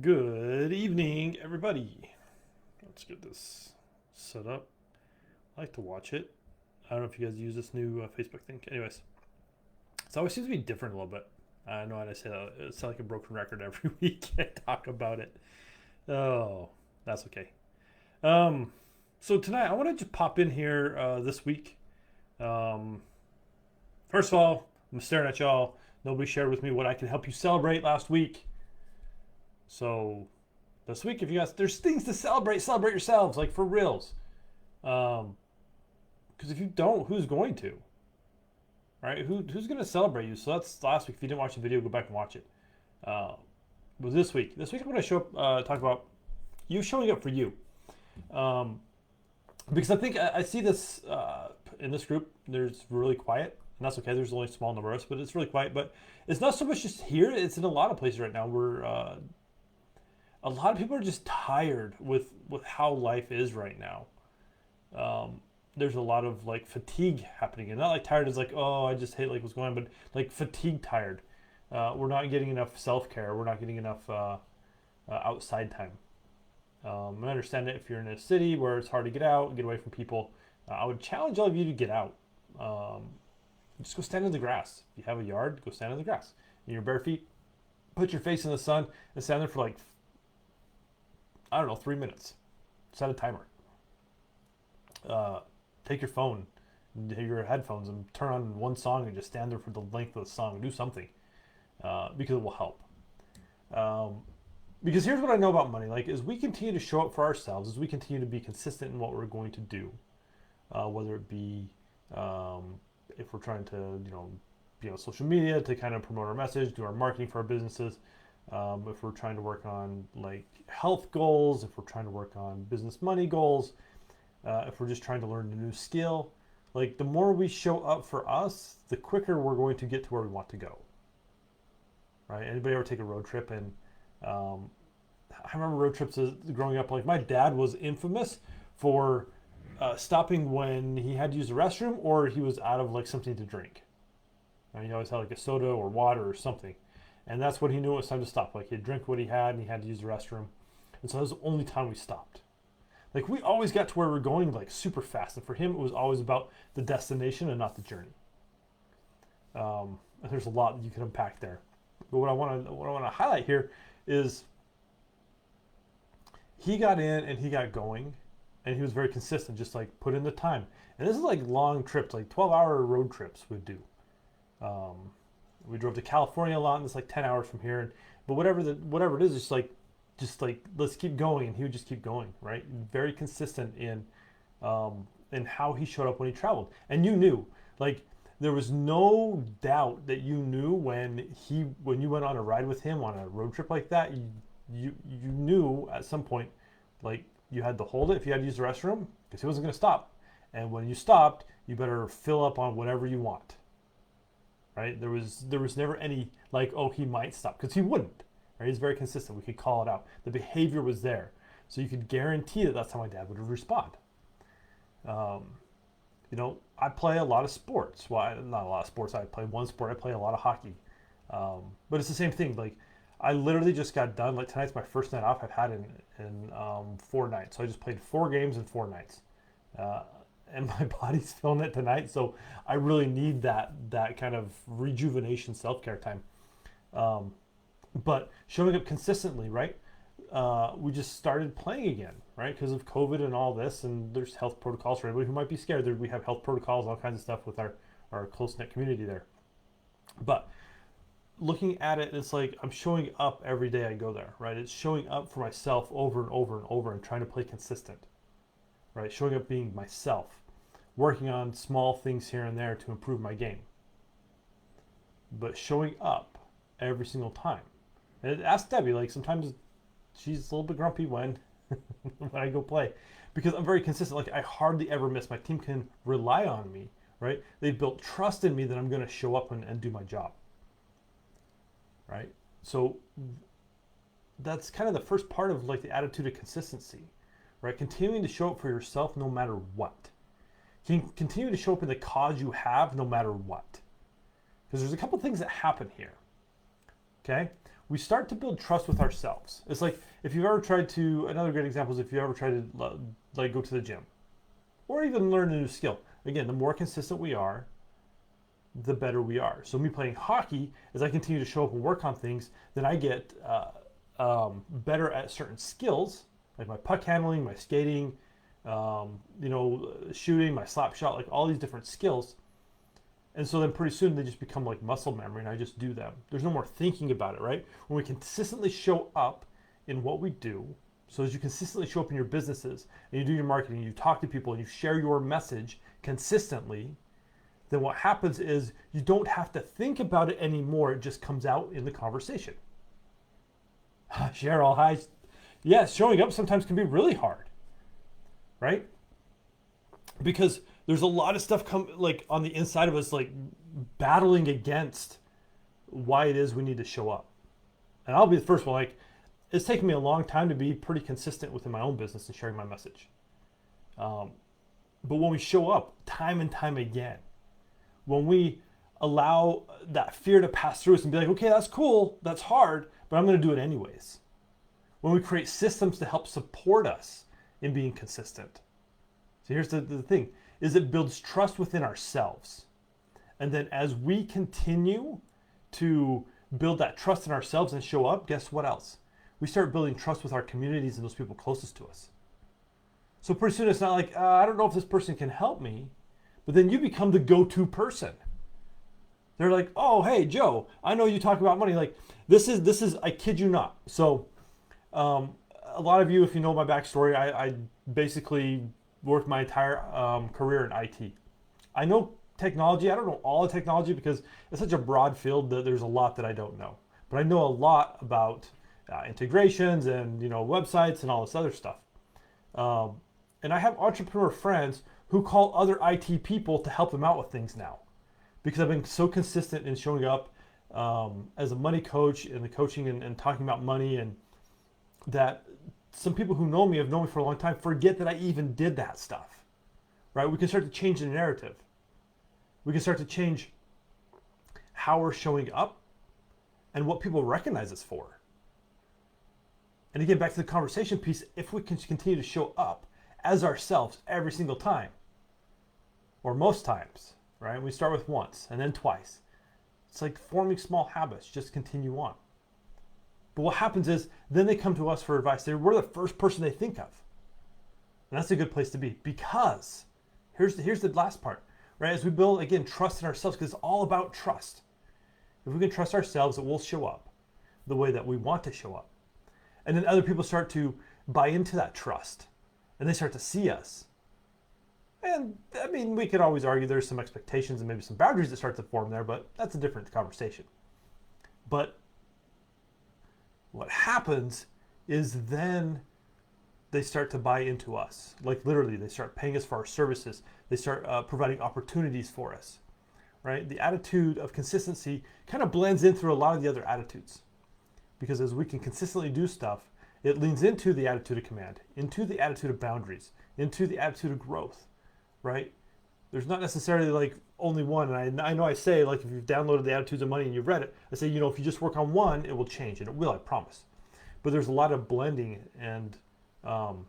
Good evening, everybody. Let's get this set up. I like to watch it. I don't know if you guys use this new Facebook thing. Anyways, it always seems to be different a little bit. I know I say that. It sounds like a broken record every week. I talk about it. Oh, that's okay. Um, so tonight I wanted to pop in here this week. Um, First of all, I'm staring at y'all. Nobody shared with me what I can help you celebrate last week. So this week, if you guys, there's things to celebrate. Celebrate yourselves, like for reals. Because if you don't, who's going to? Right? Who's going to celebrate you? So that's last week. If you didn't watch the video, go back and watch it. Uh, was this week? This week I'm going to show up, talk about you showing up for you. Um, because I think I see this in this group. There's really quiet, and that's okay. There's only a small number of us, but it's really quiet. But it's not so much just here. It's in a lot of places right now. Where a lot of people are just tired with how life is right now. Um, there's a lot of like fatigue happening, and not like tired is like, oh, I just hate like what's going on, but like fatigue tired. We're not getting enough self care. We're not getting enough outside time. I understand that if you're in a city where it's hard to get out, get away from people, I would challenge all of you to get out. Um, just go stand in the grass. If you have a yard, go stand in the grass. In your bare feet, put your face in the sun and stand there for like, I don't know, 3 minutes. Set a timer. Uh, Take your phone, your headphones, and turn on one song and just stand there for the length of the song. Do something because it will help. Um, because here's what I know about money: like, as we continue to show up for ourselves, as we continue to be consistent in what we're going to do, whether it be if we're trying to, be on social media to kind of promote our message, do our marketing for our businesses. If we're trying to work on like health goals, if we're trying to work on business money goals, if we're just trying to learn a new skill, like the more we show up for us, the quicker we're going to get to where we want to go. Right? Anybody ever take a road trip? And um, I remember road trips as growing up. Like my dad was infamous for stopping when he had to use the restroom or he was out of like something to drink. He always had like a soda or water or something, and that's when he knew it was time to stop. Like he'd drink what he had and he had to use the restroom, and so that was the only time we stopped. Like we always got to where we are going like super fast, and for him it was always about the destination and not the journey. And there's a lot that you can unpack there, but what I want to highlight here is he got in and he got going, and he was very consistent, just like put in the time. And this is like long trips, like 12-hour road trips we'd do. Um, we drove to California a lot, and it's like 10 hours from here. And, but whatever it is, just like let's keep going, and he would just keep going, right? Very consistent in how he showed up when he traveled, and you knew, like there was no doubt that you knew when you went on a ride with him on a road trip like that. You knew at some point, like you had to hold it if you had to use the restroom because he wasn't going to stop, and when you stopped, you better fill up on whatever you want, right? There was never any like, oh, he might stop, because he wouldn't. Right? He's very consistent. We could call it out. The behavior was there, so you could guarantee that that's how my dad would respond. Um, I play a lot of sports. Well, not a lot of sports. I play one sport. I play a lot of hockey, but it's the same thing. Like I literally just got done. Like tonight's my first night off I've had in 4 nights. So I just played 4 games in 4 nights. Uh, and my body's feeling it tonight, so I really need that kind of rejuvenation, self care time. Um, but showing up consistently, right? We just started playing again, right? Because of COVID and all this, and there's health protocols for everybody who might be scared. We have health protocols, all kinds of stuff with our close knit community there. But looking at it, it's like I'm showing up every day I go there, right? It's showing up for myself over and over and over and trying to play consistent, right? Showing up being myself, working on small things here and there to improve my game, but showing up every single time. And ask Debbie, like sometimes she's a little bit grumpy when I go play because I'm very consistent. Like I hardly ever miss. My team can rely on me, right? They've built trust in me that I'm going to show up and do my job, right? So that's kind of the first part of like the attitude of consistency, right? Continuing to show up for yourself no matter what. Can continue to show up in the cause you have no matter what. Because there's a couple things that happen here. Okay? we start to build trust with ourselves. It's like if you've ever tried to, another great example is if you ever try to like go to the gym or even learn a new skill. Again, the more consistent we are, the better we are. So me playing hockey, as I continue to show up and work on things, then I get better at certain skills, like my puck handling, my skating, shooting, my slap shot, like all these different skills. And so then pretty soon they just become like muscle memory and I just do them. There's no more thinking about it, right? When we consistently show up in what we do, so as you consistently show up in your businesses and you do your marketing, you talk to people and you share your message consistently, then what happens is you don't have to think about it anymore. It just comes out in the conversation. Cheryl, hi. Yes, showing up sometimes can be really hard, right? Because there's a lot of stuff like on the inside of us, like battling against why it is we need to show up. And I'll be the first one. Like, it's taken me a long time to be pretty consistent within my own business and sharing my message. But when we show up time and time again, when we allow that fear to pass through us and be like, okay, that's cool, that's hard, but I'm going to do it anyways. When we create systems to help support us in being consistent. So here's the thing, is it builds trust within ourselves. And then as we continue to build that trust in ourselves and show up, guess what else? We start building trust with our communities and those people closest to us. So pretty soon it's not like, I don't know if this person can help me, but then you become the go-to person. They're like, oh, hey, Joe, I know you talk about money. Like, this is, I kid you not. So a lot of you, if you know my backstory, I basically worked my entire career in IT. I know technology. I don't know all the technology because it's such a broad field that there's a lot that I don't know. But I know a lot about integrations and websites and all this other stuff. And I have entrepreneur friends who call other IT people to help them out with things now, because I've been so consistent in showing up as a money coach in the coaching and talking about money, and that some people who know me have known me for a long time forget that I even did that stuff, right? We can start to change the narrative. We can start to change how we're showing up and what people recognize us for. And again, back to the conversation piece, if we can continue to show up as ourselves every single time, or most times, right? We start with once and then twice. It's like forming small habits, just continue on. But what happens is then they come to us for advice. We're the first person they think of. And that's a good place to be, because here's the last part, right? As we build, again, trust in ourselves, because it's all about trust. If we can trust ourselves, it will show up the way that we want to show up. And then other people start to buy into that trust and they start to see us. And I mean, we could always argue there's some expectations and maybe some boundaries that start to form there, but that's a different conversation. But what happens is then they start to buy into us. Like literally, they start paying us for our services. They start providing opportunities for us, right? The attitude of consistency kind of blends in through a lot of the other attitudes. Because as we can consistently do stuff, it leans into the attitude of command, into the attitude of boundaries, into the attitude of growth, right? There's not necessarily like only one. And I know I say, like, if you've downloaded the Attitudes of Money and you've read it, I say, if you just work on one, it will change. And it will, I promise. But there's a lot of blending and kind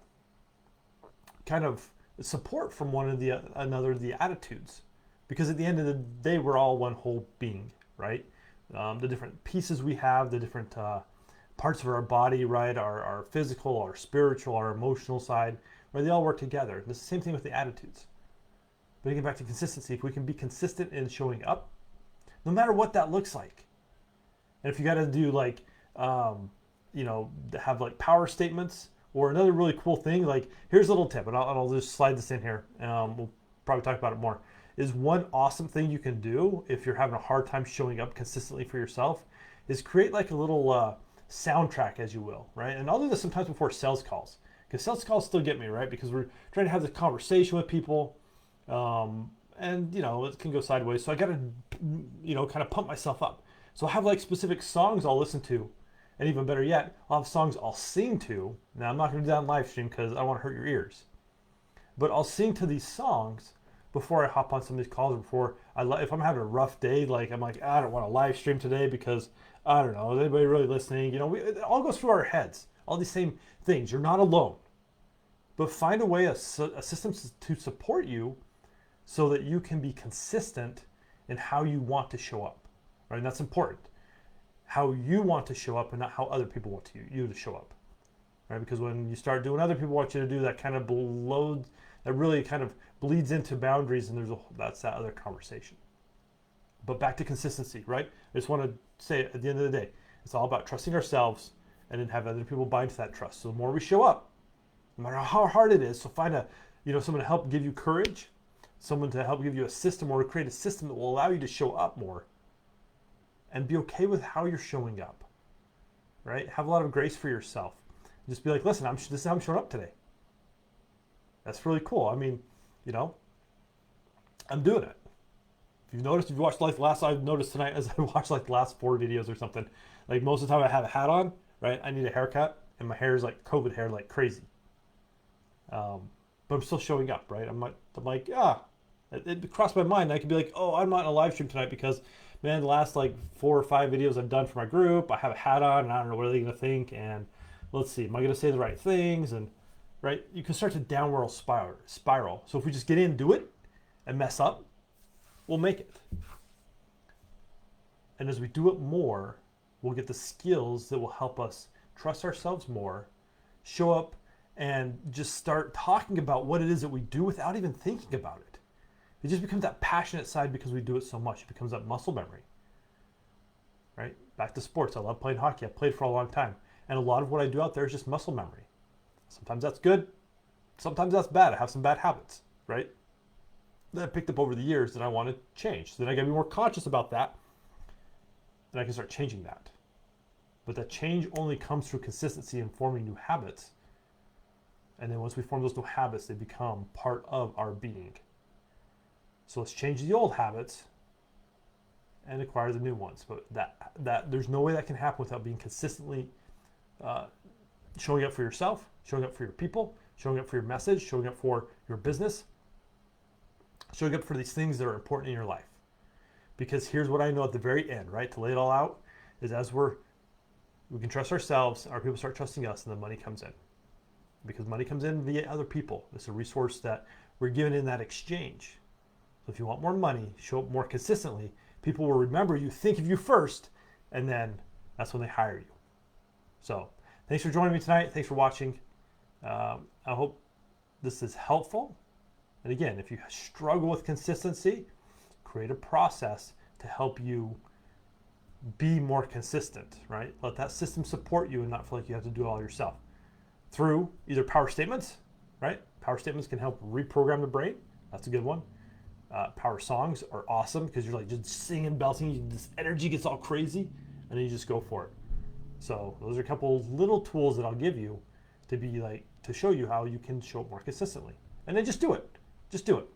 of support from one another of the attitudes. Because at the end of the day, we're all one whole being, right? The different pieces we have, the different parts of our body, right? Our physical, our spiritual, our emotional side, right? They all work together. And it's the same thing with the attitudes. But again, back to consistency. If we can be consistent in showing up, no matter what that looks like. And if you got to do like, have like power statements, or another really cool thing, like here's a little tip, and I'll just slide this in here. We'll probably talk about it more. Is one awesome thing you can do if you're having a hard time showing up consistently for yourself is create like a little soundtrack, as you will, right? And I'll do this sometimes before sales calls, because sales calls still get me, right? Because we're trying to have this conversation with people, and it can go sideways. So I got to, kind of pump myself up. So I'll have like specific songs I'll listen to, and even better yet, I'll have songs I'll sing to. Now I'm not going to do that on live stream because I don't want to hurt your ears, but I'll sing to these songs before I hop on some of these calls, if I'm having a rough day, like I'm like, I don't want to live stream today because I don't know, is anybody really listening? It all goes through our heads. All these same things. You're not alone. But find a way, a system to support you so that you can be consistent in how you want to show up. Right? And that's important. How you want to show up and not how other people want you to show up. Right? Because when you start doing other people want you to do, that kind of that really kind of bleeds into boundaries, and that's that other conversation. But back to consistency, right? I just want to say at the end of the day, it's all about trusting ourselves and then have other people buy into that trust. So the more we show up, no matter how hard it is, so find someone to help give you courage, someone to help give you a system, or to create a system that will allow you to show up more and be okay with how you're showing up, right? Have a lot of grace for yourself. Just be like, listen, this is how I'm showing up today. That's really cool. I mean, I'm doing it. If you watched I've noticed tonight as I watched like the last 4 videos or something, like most of the time I have a hat on, right? I need a haircut and my hair is like COVID hair, like crazy. But I'm still showing up, right? I'm like, it crossed my mind. I could be like, oh, I'm not in a live stream tonight because, man, the last like 4 or 5 videos I've done for my group, I have a hat on and I don't know what are they going to think. And let's see, am I going to say the right things? And right, you can start to downward spiral. So if we just get in, do it, and mess up, we'll make it. And as we do it more, we'll get the skills that will help us trust ourselves more, show up, and just start talking about what it is that we do without even thinking about it. It just becomes that passionate side because we do it so much. It becomes that muscle memory, right? Back to sports. I love playing hockey. I've played for a long time. And a lot of what I do out there is just muscle memory. Sometimes that's good. Sometimes that's bad. I have some bad habits, right? That I picked up over the years that I want to change. So then I got to be more conscious about that. And I can start changing that. But that change only comes through consistency and forming new habits. And then once we form those new habits, they become part of our being. So let's change the old habits and acquire the new ones. But that there's no way that can happen without being consistently showing up for yourself, showing up for your people, showing up for your message, showing up for your business, showing up for these things that are important in your life. Because here's what I know at the very end, right? To lay it all out is as we can trust ourselves, our people start trusting us, and the money comes in. Because money comes in via other people. It's a resource that we're given in that exchange. So if you want more money, show up more consistently, people will remember you, think of you first, and then that's when they hire you. So thanks for joining me tonight. Thanks for watching. I hope this is helpful. And again, if you struggle with consistency, create a process to help you be more consistent, right? Let that system support you and not feel like you have to do it all yourself. Through either power statements, right? Power statements can help reprogram the brain. That's a good one. Power songs are awesome because you're like just singing, belting, this energy gets all crazy, and then you just go for it. So those are a couple little tools that I'll give you to show you how you can show up more consistently. And then just do it. Just do it.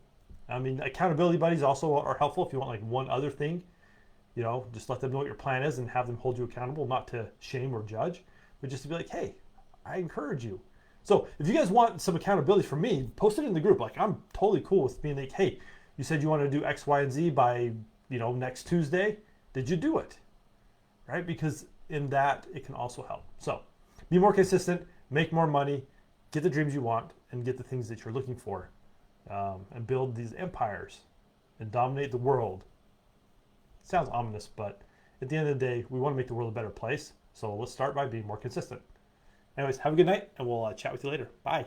I mean, accountability buddies also are helpful if you want like one other thing. Just let them know what your plan is and have them hold you accountable, not to shame or judge, but just to be like, hey, I encourage you. So if you guys want some accountability from me, post it in the group. Like, I'm totally cool with being like, hey, you said you want to do X, Y, and Z by, next Tuesday. Did you do it? Right? Because in that, it can also help. So be more consistent, make more money, get the dreams you want, and get the things that you're looking for, and build these empires and dominate the world. It sounds ominous, but at the end of the day, we want to make the world a better place. So let's start by being more consistent. Anyways, have a good night, and we'll chat with you later. Bye.